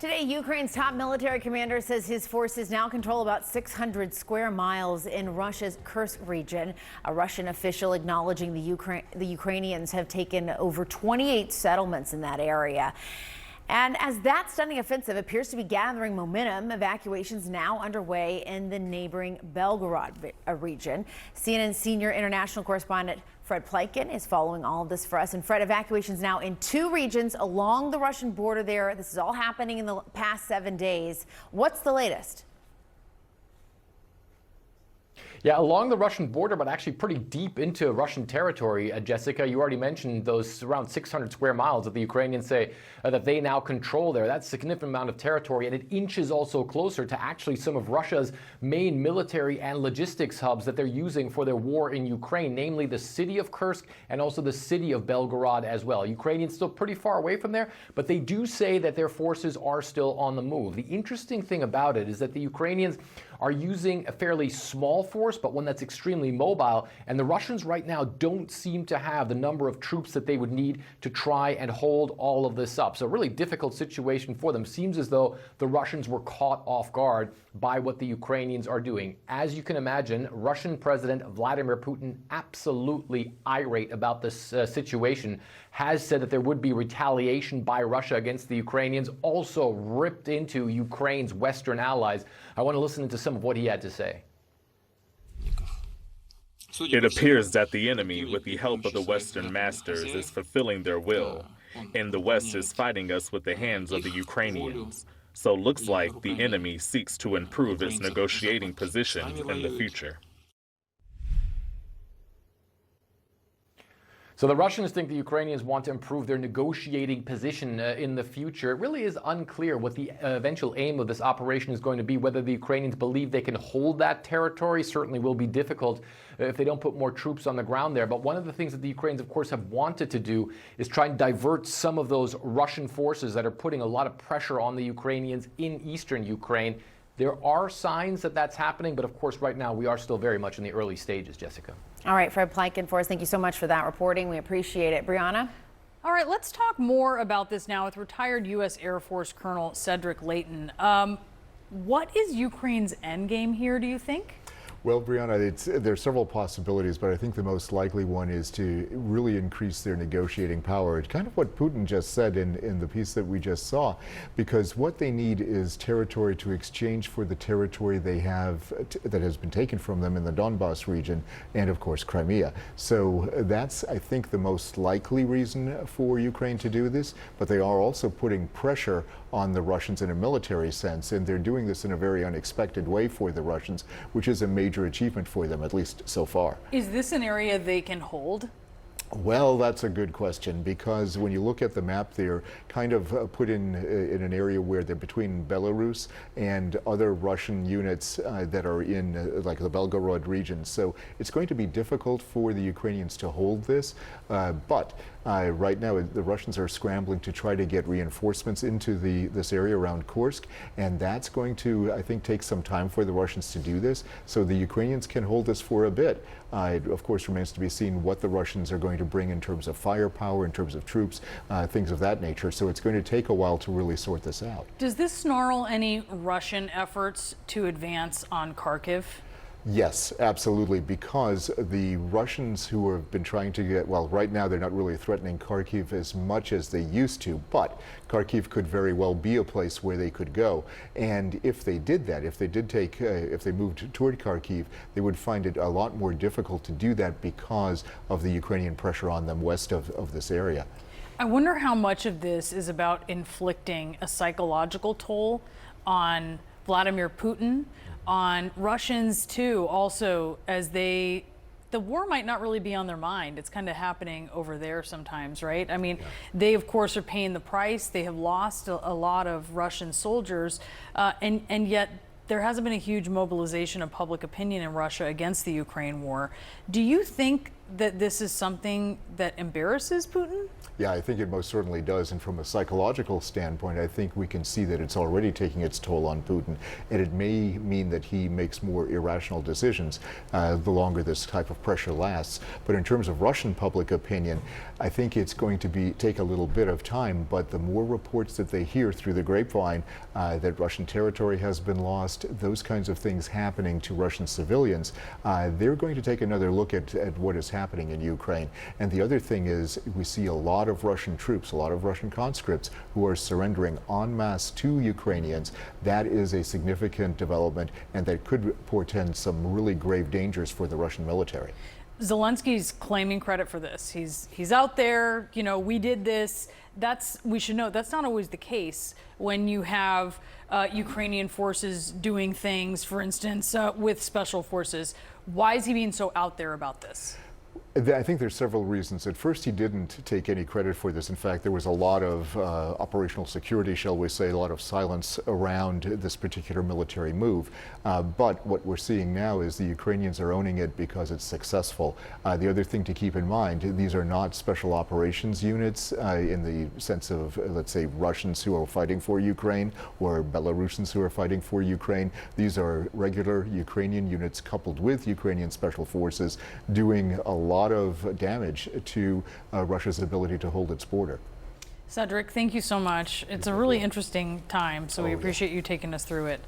Today, Ukraine's top military commander says his forces now control about 600 square miles in Russia's Kursk region. A Russian official acknowledging the Ukrainians have taken over 28 settlements in that area. And as that stunning offensive appears to be gathering momentum, evacuations now underway in the neighboring Belgorod region. CNN senior international correspondent Fred Pleitgen is following all of this for us. And Fred, evacuations now in two regions along the Russian border there. This is all happening in the past 7 days. What's the latest? Yeah, along the Russian border, but actually pretty deep into Russian territory, Jessica. You already mentioned those around 600 square miles that the Ukrainians say that they now control there. That's a significant amount of territory, and it inches also closer to actually some of Russia's main military and logistics hubs that they're using for their war in Ukraine, namely the city of Kursk and also the city of Belgorod as well. Ukrainians still pretty far away from there, but they do say that their forces are still on the move. The interesting thing about it is that the Ukrainians are using a fairly small force, but one that's extremely mobile. And the Russians right now don't seem to have the number of troops that they would need to try and hold all of this up. So a really difficult situation for them. Seems as though the Russians were caught off guard by what the Ukrainians are doing. As you can imagine, Russian President Vladimir Putin, absolutely irate about this situation, has said that there would be retaliation by Russia against the Ukrainians, also ripped into Ukraine's Western allies. I want to listen to some of what he had to say. It appears that the enemy, with the help of the Western masters, is fulfilling their will, and the West is fighting us with the hands of the Ukrainians. So looks like the enemy seeks to improve its negotiating position in the future. So the Russians think the Ukrainians want to improve their negotiating position in the future. It really is unclear what the eventual aim of this operation is going to be, whether the Ukrainians believe they can hold that territory. Certainly will be difficult if they don't put more troops on the ground there. But one of the things that the Ukrainians, of course, have wanted to do is try and divert some of those Russian forces that are putting a lot of pressure on the Ukrainians in eastern Ukraine. There are signs that that's happening, but of course, right now we are still very much in the early stages, Jessica. All right, Fred Pleitgen for us. Thank you so much for that reporting. We appreciate it. Brianna? All right, let's talk more about this now with retired U.S. Air Force Colonel Cedric Leighton. What is Ukraine's endgame here, do you think? Well, Brianna, there are several possibilities, but I think the most likely one is to really increase their negotiating power. It's kind of what Putin just said in the piece that we just saw, because what they need is territory to exchange for the territory they have that has been taken from them in the Donbas region and, of course, Crimea. So that's, I think, the most likely reason for Ukraine to do this, but they are also putting pressure on the Russians in a military sense, and they're doing this in a very unexpected way for the Russians, which is a major achievement for them, at least so far. Is this an area they can hold? Well, that's a good question, because when you look at the map, they're kind of put in an area where they're between Belarus and other Russian units that are in like the Belgorod region. So it's going to be difficult for the Ukrainians to hold this, but right now the Russians are scrambling to try to get reinforcements into this area around Kursk, and that's going to, I think, take some time for the Russians to do this. So the Ukrainians can hold this for a bit. It, of course, remains to be seen what the Russians are going to bring in terms of firepower, in terms of troops, things of that nature. So it's going to take a while to really sort this out. Does this snarl any Russian efforts to advance on Kharkiv? Yes, absolutely, because the Russians who have been trying to get, well, right now they're not really threatening Kharkiv as much as they used to, but Kharkiv could very well be a place where they could go. And if they did that, if they moved toward Kharkiv, they would find it a lot more difficult to do that because of the Ukrainian pressure on them west of this area. I wonder how much of this is about inflicting a psychological toll on Vladimir Putin, on Russians too, also, as the war might not really be on their mind. It's kind of happening over there sometimes, right? I mean, they of course are paying the price. They have lost a lot of Russian soldiers, and yet there hasn't been a huge mobilization of public opinion in Russia against the Ukraine war. Do you think that this is something that embarrasses Putin? Yeah, I think it most certainly does. And from a psychological standpoint, I think we can see that it's already taking its toll on Putin. And it may mean that he makes more irrational decisions the longer this type of pressure lasts. But in terms of Russian public opinion, I think it's going to take a little bit of time. But the more reports that they hear through the grapevine that Russian territory has been lost, those kinds of things happening to Russian civilians, they're going to take another look at what is happening in Ukraine. And the other thing is we see a lot of Russian troops, a lot of Russian conscripts who are surrendering en masse to Ukrainians. That is a significant development, and that could portend some really grave dangers for the Russian military. Zelensky's claiming credit for this. He's out there, you know, we did this. We should know that's not always the case when you have Ukrainian forces doing things, for instance, with special forces. Why is he being so out there about this? I think there's several reasons. At first, he didn't take any credit for this. In fact, there was a lot of operational security, shall we say, a lot of silence around this particular military move. But what we're seeing now is the Ukrainians are owning it because it's successful. The other thing to keep in mind, these are not special operations units in the sense of, let's say, Russians who are fighting for Ukraine or Belarusians who are fighting for Ukraine. These are regular Ukrainian units coupled with Ukrainian special forces doing a lot of damage to Russia's ability to hold its border. Cedric, thank you so much. It's a really interesting time, so we appreciate you taking us through it.